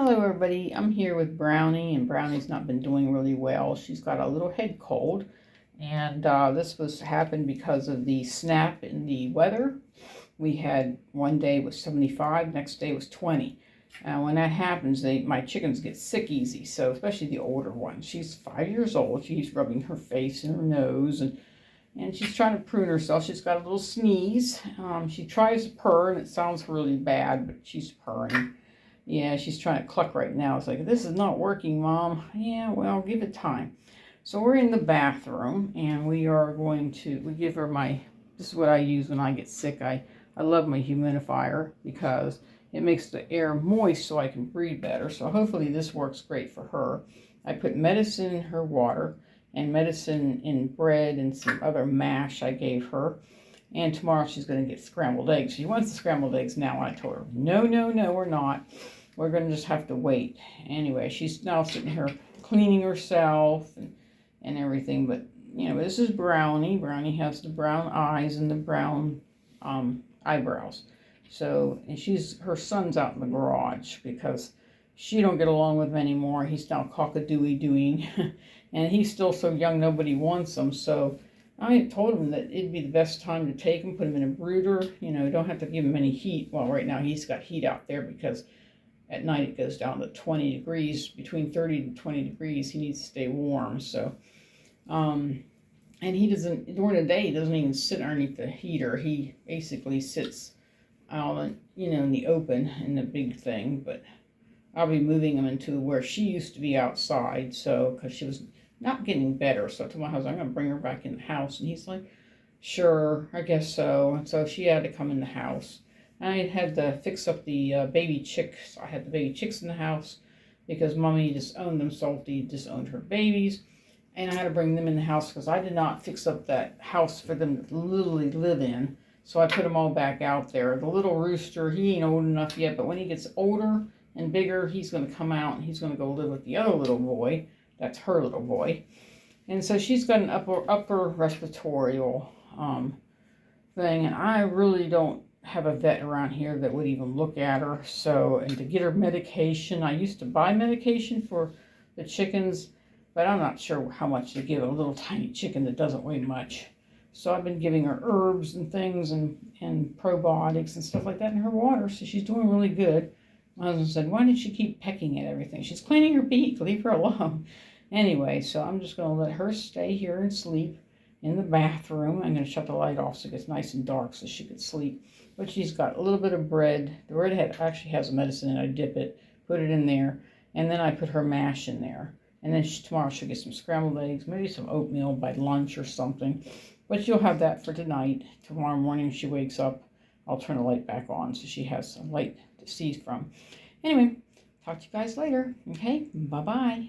Hello everybody, I'm here with Brownie, and Brownie's not been doing really well. She's got a little head cold, and this was happened because of the snap in the weather. We had one day was 75, next day was 20. When that happens, my chickens get sick easy, so especially the older one. She's 5 years old, she's rubbing her face and her nose, and she's trying to prune herself. She's got a little sneeze. She tries to purr, and it sounds really bad, but she's purring. Yeah, she's trying to cluck right now. It's like, this is not working, Mom. Yeah, well, give it time. So we're in the bathroom, and we give her this is what I use when I get sick. I love my humidifier because it makes the air moist so I can breathe better. So hopefully this works great for her. I put medicine in her water and medicine in bread and some other mash I gave her. And tomorrow she's going to get scrambled eggs. She wants the scrambled eggs now. I told her, no, we're not. We're going to just have to wait. Anyway, she's now sitting here cleaning herself and everything. But, this is Brownie. Brownie has the brown eyes and the brown eyebrows. So, and her son's out in the garage because she don't get along with him anymore. He's now cockadooey doing. And he's still so young, nobody wants him. So I told him that it'd be the best time to take him, put him in a brooder. Don't have to give him any heat. Well, right now he's got heat out there because at night it goes down to 20 degrees, between 30 to 20 degrees. He needs to stay warm. So, and he doesn't, during the day, he doesn't even sit underneath the heater. He basically sits out, in the open in the big thing. But I'll be moving him into where she used to be outside. So, because she was not getting better. So I told my husband, I'm going to bring her back in the house. And he's like, sure, I guess so. And so she had to come in the house. I had to fix up the baby chicks. I had the baby chicks in the house because Mommy disowned them. Salty disowned her babies. And I had to bring them in the house because I did not fix up that house for them to literally live in. So I put them all back out there. The little rooster, he ain't old enough yet. But when he gets older and bigger, he's going to come out and he's going to go live with the other little boy. That's her little boy. And so she's got an upper respiratory thing. And I really don't have a vet around here that would even look at her. So, and to get her medication, I used to buy medication for the chickens, but I'm not sure how much to give a little tiny chicken that doesn't weigh much. So I've been giving her herbs and things and probiotics and stuff like that in her water. So she's doing really good. My husband said, why did she keep pecking at everything? She's cleaning her beak. Leave her alone. Anyway, so I'm just going to let her stay here and sleep in the bathroom. I'm going to shut the light off so it gets nice and dark so she could sleep. But she's got a little bit of bread. The bread actually has medicine in it. I dip it, put it in there, and then I put her mash in there. And then tomorrow she'll get some scrambled eggs, maybe some oatmeal by lunch or something. But she'll have that for tonight. Tomorrow morning she wakes up, I'll turn the light back on so she has some light to see from. Anyway, talk to you guys later. Okay, bye-bye.